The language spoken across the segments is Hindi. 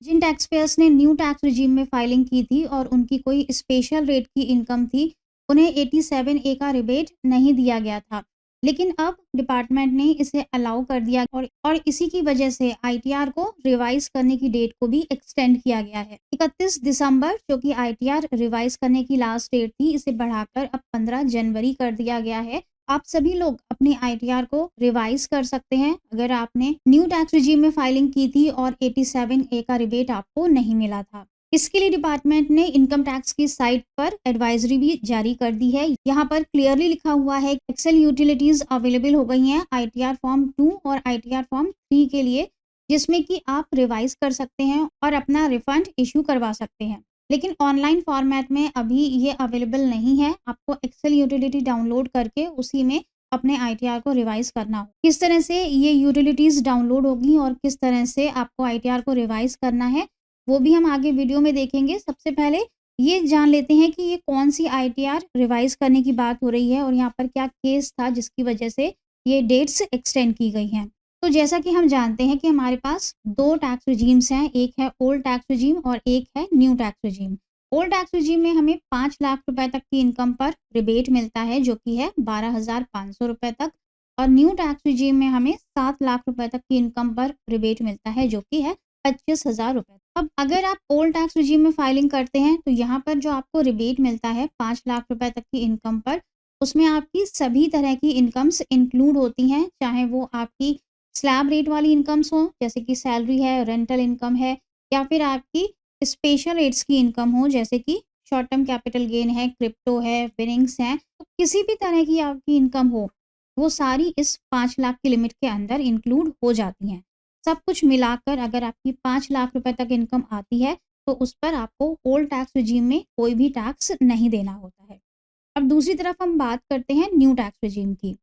जिन टैक्स पेयर्स ने न्यू टैक्स रिजीम में फाइलिंग की थी और उनकी कोई स्पेशल रेट की इनकम थी, उन्हें 87 ए का रिबेट नहीं दिया गया था। लेकिन अब डिपार्टमेंट ने इसे अलाउ कर दिया और इसी की वजह से आईटीआर को रिवाइज़ करने की डेट को भी एक्सटेंड किया गया है। 31 दिसंबर जो कि आईटीआर रिवाइज़ करने की लास्ट डेट थी, इसे बढ़ाकर अब 15 जनवरी कर दिया गया है। आप सभी लोग अपने आईटीआर को रिवाइज कर सकते हैं अगर आपने न्यू टैक्स रिजीम में फाइलिंग की थी और 87 ए का रिबेट आपको नहीं मिला था। इसके लिए डिपार्टमेंट ने इनकम टैक्स की साइट पर एडवाइजरी भी जारी कर दी है। यहाँ पर क्लियरली लिखा हुआ है एक्सेल यूटिलिटीज अवेलेबल हो गई हैं आईटीआर फॉर्म 2 और आईटीआर फॉर्म 3 के लिए, जिसमें कि आप रिवाइज कर सकते हैं और अपना रिफंड इशू करवा सकते हैं। लेकिन ऑनलाइन फॉर्मेट में अभी ये अवेलेबल नहीं है। आपको एक्सेल यूटिलिटी डाउनलोड करके उसी में अपने आईटीआर को रिवाइज़ करना हो। किस तरह से ये यूटिलिटीज़ डाउनलोड होगी और किस तरह से आपको आईटीआर को रिवाइज़ करना है, वो भी हम आगे वीडियो में देखेंगे। सबसे पहले ये जान लेते हैं कि ये कौन-सी आईटीआर रिवाइज़ करने की बात हो रही है और यहाँ पर क्या केस था जिसकी वजह से ये डेट्स एक्सटेंड की गई हैं। तो जैसा कि हम जानते हैं कि हमारे पास 2 टैक्स रिजीम्स हैं, एक है ओल्ड टैक्स रिजीम और एक है new tax regime. Old tax regime में हमें 5 लाख रुपए तक की इनकम पर रिबेट मिलता है जो कि है 12,500 रुपए तक, और न्यू टैक्स रिजीम में हमें 7 लाख रुपए तक की इनकम पर रिबेट मिलता है जो कि है 25,000 रुपए। अब अगर आप ओल्ड टैक्स रिजीम में फाइलिंग करते हैं तो यहाँ पर जो आपको रिबेट मिलता है 5 लाख रुपए तक की इनकम पर, उसमें आपकी सभी तरह की इनकम्स इंक्लूड होती हैं, चाहे वो आपकी स्लैब रेट वाली इनकम्स हो जैसे कि सैलरी है, रेंटल इनकम है, या फिर आपकी स्पेशल रेट्स की इनकम हो जैसे कि शॉर्ट टर्म कैपिटल गेन है, क्रिप्टो है, विनिंग्स हैं। तो किसी भी तरह की आपकी इनकम हो, वो सारी इस 5 लाख की लिमिट के अंदर इंक्लूड हो जाती हैं। सब कुछ मिलाकर अगर आपकी 5 लाख रुपए तक इनकम आती है, तो उस पर आपको ओल्ड टैक्स रिजीम में कोई भी टैक्स नहीं देना होता है। अब दूसरी तरफ हम बात करते हैं न्यू टैक्स रिजीम की।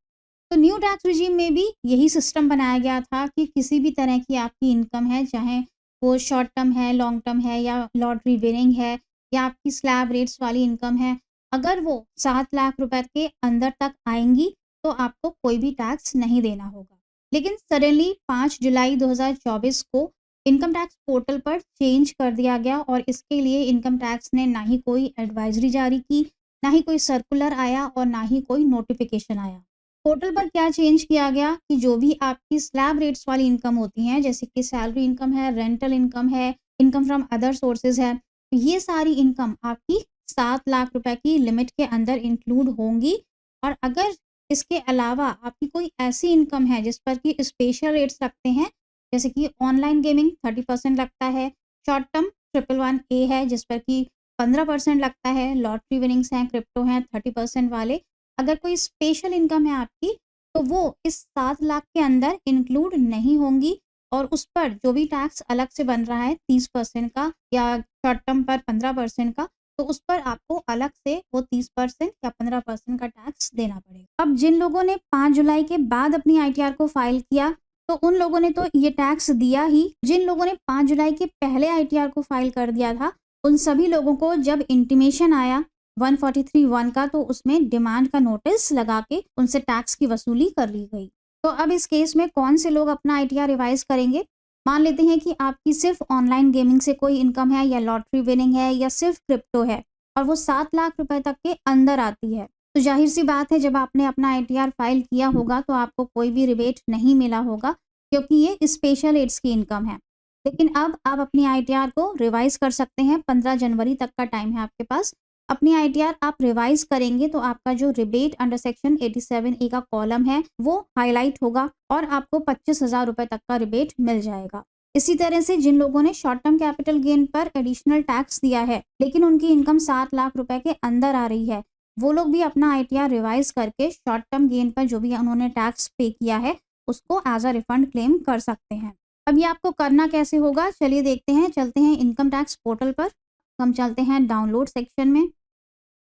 तो न्यू टैक्स रिजीम में भी यही सिस्टम बनाया गया था कि किसी भी तरह की आपकी इनकम है, चाहे वो शॉर्ट टर्म है, लॉन्ग टर्म है, या लॉटरी विनिंग है, या आपकी स्लैब रेट्स वाली इनकम है, अगर वो 7 लाख रुपए के अंदर तक आएंगी तो आपको कोई भी टैक्स नहीं देना होगा। लेकिन सडनली 5 जुलाई 2024 को इनकम टैक्स पोर्टल पर चेंज कर दिया गया और इसके लिए इनकम टैक्स ने ना ही कोई एडवाइजरी जारी की, ना ही कोई सर्कुलर आया और ना ही कोई नोटिफिकेशन आया। पोर्टल पर क्या चेंज किया गया कि जो भी आपकी स्लैब रेट्स वाली इनकम होती हैं, जैसे कि सैलरी इनकम है, रेंटल इनकम है, इनकम फ्रॉम अदर सोर्सेज है, ये सारी इनकम आपकी 7 लाख रुपए की लिमिट के अंदर इंक्लूड होंगी। और अगर इसके अलावा आपकी कोई ऐसी इनकम है जिस पर कि स्पेशल रेट्स लगते हैं, जैसे कि ऑनलाइन गेमिंग 30% लगता है, शॉर्ट टर्म 111A है जिस पर कि 15% लगता है, लॉटरी विनिंग्स हैं, क्रिप्टो हैं 30% वाले, अगर कोई स्पेशल इनकम है आपकी, तो वो इस 7 लाख के अंदर इंक्लूड नहीं होंगी और उस पर जो भी टैक्स अलग से बन रहा है 30% का या शॉर्ट टर्म पर 15% का, तो उस पर आपको अलग से वो 30% या 15% का टैक्स देना पड़ेगा। अब जिन लोगों ने 5 जुलाई के बाद अपनी आईटीआर को फाइल किया, तो उन लोगों ने तो ये टैक्स दिया ही। जिन लोगों ने 5 जुलाई के पहले आईटीआर को फाइल कर दिया था, उन सभी लोगों को जब इंटीमेशन आया 143(1) का, तो उसमें डिमांड का नोटिस लगा के उनसे टैक्स की वसूली कर ली गई। तो अब इस केस में कौन से लोग अपना आईटीआर रिवाइज करेंगे? मान लेते हैं कि आपकी सिर्फ ऑनलाइन गेमिंग से कोई इनकम है, या लॉटरी विनिंग है, या सिर्फ क्रिप्टो है, और वो 7 लाख रुपए तक के अंदर आती है, तो जाहिर सी बात है जब आपने अपना आईटीआर फाइल किया होगा तो आपको कोई भी रिबेट नहीं मिला होगा, क्योंकि ये स्पेशल एड्स की इनकम है। लेकिन अब आप अपनी आईटीआर को रिवाइज कर सकते हैं। 15 जनवरी तक का टाइम है आपके पास। अपनी आईटीआर आप रिवाइज करेंगे तो आपका जो रिबेट अंडर सेक्शन 87A का कॉलम है वो हाईलाइट होगा और आपको 25,000 रुपए तक का रिबेट मिल जाएगा। इसी तरह से जिन लोगों ने शॉर्ट टर्म कैपिटल गेन पर एडिशनल टैक्स दिया है लेकिन उनकी इनकम 7 लाख रुपए के अंदर आ रही है, वो लोग भी अपना आईटीआर रिवाइज करके शॉर्ट टर्म गेन पर जो भी उन्होंने टैक्स पे किया है उसको एज अ रिफंड क्लेम कर सकते हैं। अब ये आपको करना कैसे होगा, चलिए देखते हैं। चलते हैं इनकम टैक्स पोर्टल पर। हम चलते हैं डाउनलोड सेक्शन में।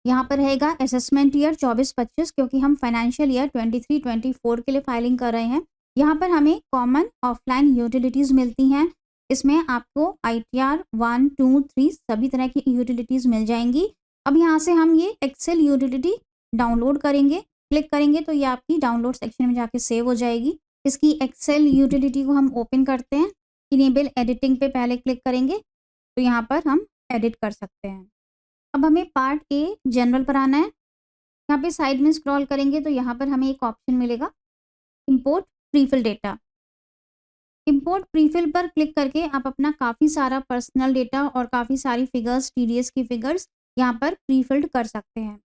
यहाँ पर रहेगा असेसमेंट ईयर 24-25, क्योंकि हम फाइनेंशियल ईयर 23-24 के लिए फाइलिंग कर रहे हैं। यहाँ पर हमें कॉमन ऑफलाइन यूटिलिटीज़ मिलती हैं। इसमें आपको आईटीआर 1, 2, 3 सभी तरह की यूटिलिटीज़ मिल जाएंगी। अब यहाँ से हम ये एक्सेल यूटिलिटी डाउनलोड करेंगे। क्लिक करेंगे तो ये आपकी डाउनलोड सेक्शन में जाके सेव हो जाएगी। इसकी एक्सेल यूटिलिटी को हम ओपन करते हैं। इनेबल एडिटिंग पे पहले क्लिक करेंगे तो यहाँ पर हम एडिट कर सकते हैं। अब हमें पार्ट ए जनरल पर आना है। यहाँ पे साइड में स्क्रॉल करेंगे तो यहाँ पर हमें एक ऑप्शन मिलेगा import prefill data. Import prefill पर क्लिक करके आप अपना काफ़ी सारा पर्सनल डेटा और काफ़ी सारी फिगर्स, टीडीएस की फिगर्स यहाँ पर प्रीफिल्ड कर सकते हैं।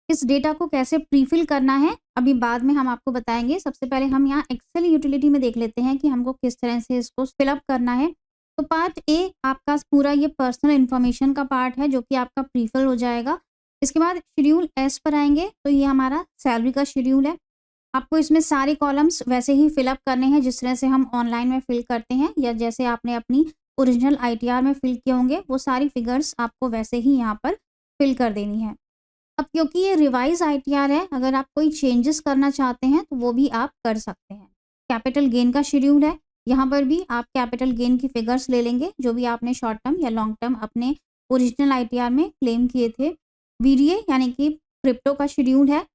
इस डेटा को कैसे प्रीफिल करना है अभी बाद में हम आपको बताएंगे। सबसे पहले हम यहाँ एक्सेल यूटिलिटी में देख लेते हैं कि हमको किस तरह से इसको फिलअप करना है। तो पार्ट ए आपका पूरा ये पर्सनल इन्फॉर्मेशन का पार्ट है जो कि आपका प्रीफिल हो जाएगा। इसके बाद शेड्यूल एस पर आएंगे तो ये हमारा सैलरी का शेड्यूल है। आपको इसमें सारे कॉलम्स वैसे ही फिलअप करने हैं जिस तरह से हम ऑनलाइन में फिल करते हैं या जैसे आपने अपनी ओरिजिनल आईटीआर में फिल किए होंगे, वो सारी फिगर्स आपको वैसे ही यहाँ पर फिल कर देनी है। अब क्योंकि ये रिवाइज आईटीआर है, अगर आप कोई चेंजेस करना चाहते हैं तो वो भी आप कर सकते हैं। कैपिटल गेन का शेड्यूल है, यहाँ पर भी आप कैपिटल गेन की फिगर्स ले लेंगे जो भी आपने शॉर्ट टर्म या लॉन्ग टर्म अपने ओरिजिनल आईटीआर में क्लेम किए थे। वीडीए यानी कि क्रिप्टो का शेड्यूल है।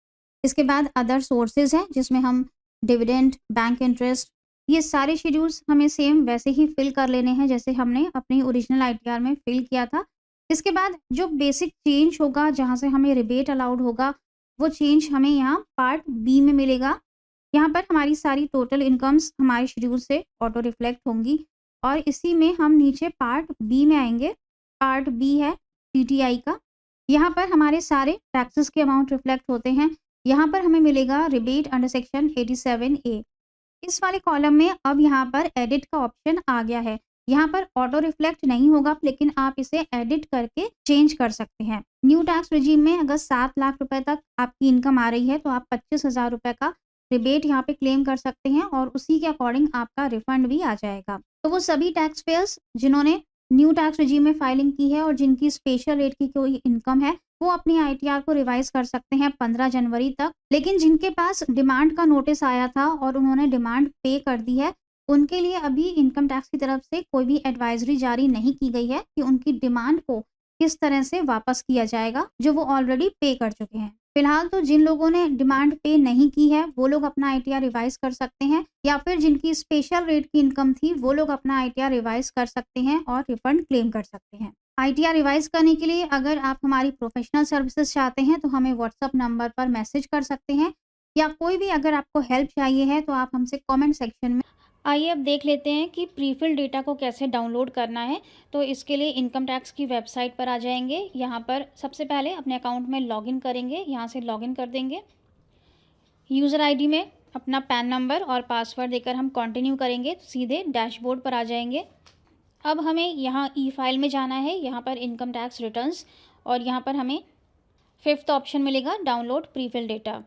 इसके बाद अदर सोर्सेज हैं जिसमें हम डिविडेंड, बैंक इंटरेस्ट, ये सारे शेड्यूल्स हमें सेम वैसे ही फिल कर लेने हैं जैसे हमने अपनी ओरिजिनल आईटीआर में फिल किया था। इसके बाद जो बेसिक चेंज होगा जहाँ से हमें रिबेट अलाउड होगा वो चेंज हमें यहाँ पार्ट बी में मिलेगा। यहाँ पर हमारी सारी टोटल इनकम्स हमारे शेड्यूल से ऑटो रिफ्लेक्ट होंगी और इसी में हम नीचे पार्ट बी में आएंगे। पार्ट बी है टीटीआई का। यहाँ पर हमारे सारे टैक्सेस के अमाउंट रिफ्लेक्ट होते हैं। यहाँ पर हमें मिलेगा रिबेट अंडर सेक्शन 87A। इस वाले कॉलम में अब यहाँ पर एडिट का ऑप्शन आ गया है। यहाँ पर ऑटो रिफ्लेक्ट नहीं होगा लेकिन आप इसे एडिट करके चेंज कर सकते हैं। न्यू टैक्स रिजीम में अगर 7 लाख रुपए तक आपकी इनकम आ रही है तो आप 25,000 रुपए का रिबेट यहाँ पे क्लेम कर सकते हैं और उसी के अकॉर्डिंग आपका रिफंड भी आ जाएगा। तो वो सभी टैक्स पेयर्स जिन्होंने न्यू टैक्स रिजीम में फाइलिंग की है और जिनकी स्पेशल रेट की कोई इनकम है वो अपनी आईटीआर को रिवाइज कर सकते हैं 15 जनवरी तक। लेकिन जिनके पास डिमांड का नोटिस आया था और उन्होंने डिमांड पे कर दी है उनके लिए अभी इनकम टैक्स की तरफ से कोई भी एडवाइजरी जारी नहीं की गई है कि उनकी डिमांड को किस तरह से वापस किया जाएगा जो वो ऑलरेडी पे कर चुके हैं। फिलहाल तो जिन लोगों ने डिमांड पे नहीं की है वो लोग अपना आईटीआर रिवाइज कर सकते हैं या फिर जिनकी स्पेशल रेट की इनकम थी वो लोग अपना आईटीआर रिवाइज कर सकते हैं और रिफंड क्लेम कर सकते हैं। आईटीआर रिवाइज करने के लिए अगर आप हमारी प्रोफेशनल सर्विसेज चाहते हैं तो हमें व्हाट्सअप नंबर पर मैसेज कर सकते हैं या कोई भी अगर आपको हेल्प चाहिए है तो आप हमसे कमेंट सेक्शन में। आइए अब देख लेते हैं कि प्रीफिल डेटा को कैसे डाउनलोड करना है। तो इसके लिए इनकम टैक्स की वेबसाइट पर आ जाएंगे। यहाँ पर सबसे पहले अपने अकाउंट में लॉगिन करेंगे, यहाँ से लॉगिन कर देंगे। यूज़र आईडी में अपना पैन नंबर और पासवर्ड देकर हम कंटिन्यू करेंगे तो सीधे डैशबोर्ड पर आ जाएंगे। अब हमें यहाँ ई फाइल में जाना है, यहाँ पर इनकम टैक्स रिटर्न्स और यहाँ पर हमें 5th ऑप्शन मिलेगा डाउनलोड प्रीफिल डेटा।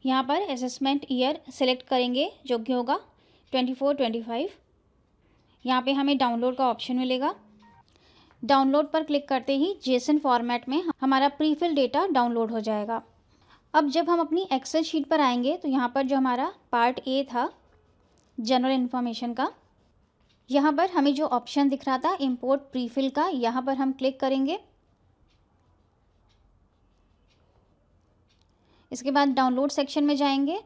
यहाँ पर असेसमेंट ईयर सेलेक्ट करेंगे जो कि होगा 24-25। यहाँ पे हमें डाउनलोड का ऑप्शन मिलेगा। डाउनलोड पर क्लिक करते ही जेसन फॉर्मेट में हमारा प्रीफिल डेटा डाउनलोड हो जाएगा। अब जब हम अपनी एक्सेल शीट पर आएंगे तो यहाँ पर जो हमारा पार्ट ए था जनरल इन्फॉर्मेशन का, यहाँ पर हमें जो ऑप्शन दिख रहा था इंपोर्ट प्रीफिल का, यहाँ पर हम क्लिक करेंगे। इसके बाद डाउनलोड सेक्शन में जाएंगे।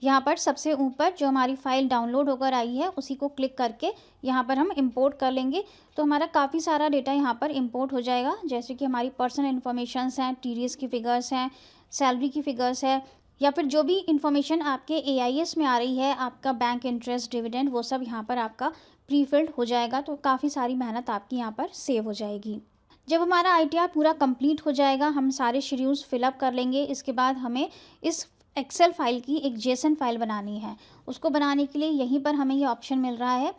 यहाँ पर सबसे ऊपर जो हमारी फ़ाइल डाउनलोड होकर आई है उसी को क्लिक करके यहाँ पर हम इंपोर्ट कर लेंगे तो हमारा काफ़ी सारा डेटा यहाँ पर इंपोर्ट हो जाएगा, जैसे कि हमारी पर्सनल इन्फॉर्मेशंस हैं, टीडीएस की फ़िगर्स हैं, सैलरी की फ़िगर्स है या फिर जो भी इन्फॉर्मेशन आपके एआईएस में आ रही है, आपका बैंक इंटरेस्ट, डिविडेंड, वो सब यहाँ पर आपका प्रीफिल्ड हो जाएगा। तो काफ़ी सारी मेहनत आपकी यहाँ पर सेव हो जाएगी। जब हमारा आईटीआर पूरा कंप्लीट हो जाएगा हम सारे शेड्यूल्स फिलअप कर लेंगे। इसके बाद हमें इस एक्सेल फाइल की एक जेसन फाइल बनानी है। उसको बनाने के लिए यहीं पर हमें ये ऑप्शन मिल रहा है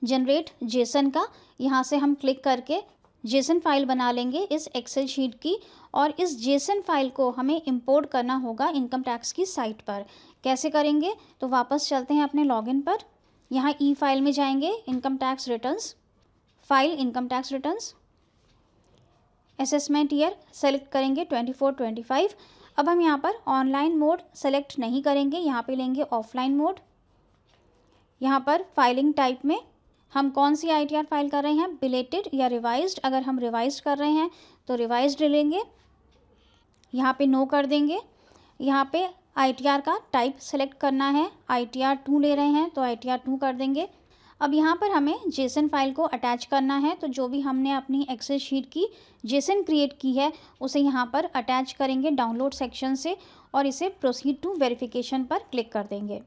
जनरेट जेसन का। यहाँ से हम क्लिक करके जेसन फाइल बना लेंगे इस एक्सेल शीट की और इस जेसन फाइल को हमें इंपोर्ट करना होगा इनकम टैक्स की साइट पर। कैसे करेंगे तो वापस चलते हैं अपने लॉगिन पर। यहाँ ई फाइल में जाएंगे, income tax returns, file income tax returns, assessment year select करेंगे 24-25। अब हम यहाँ पर ऑनलाइन मोड सेलेक्ट नहीं करेंगे, यहाँ पे लेंगे ऑफलाइन मोड। यहाँ पर फाइलिंग टाइप में हम कौन सी आईटीआर फाइल कर रहे हैं, बिलेटेड या रिवाइज्ड। अगर हम रिवाइज्ड कर रहे हैं तो रिवाइज्ड लेंगे, यहाँ पे नो कर देंगे। यहाँ पे ITR का टाइप सेलेक्ट करना है, ITR 2 ले रहे हैं तो ITR 2 कर देंगे। अब यहाँ पर हमें जेसन फाइल को अटैच करना है, तो जो भी हमने अपनी एक्सेल शीट की जेसन क्रिएट की है उसे यहाँ पर अटैच करेंगे डाउनलोड सेक्शन से और इसे प्रोसीड टू वेरिफिकेशन पर क्लिक कर देंगे।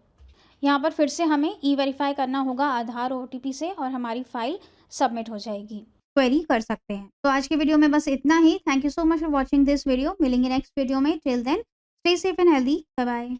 यहाँ पर फिर से हमें ई-वेरीफाई करना होगा आधार OTP से और हमारी फाइल सबमिट हो जाएगी। क्वेरी कर सकते हैं। तो आज के वीडियो में बस इतना ही। Thank you so much for watching this video. मिलेंगे नेक्स्ट वीडियो में। Till then stay safe and healthy. Bye bye.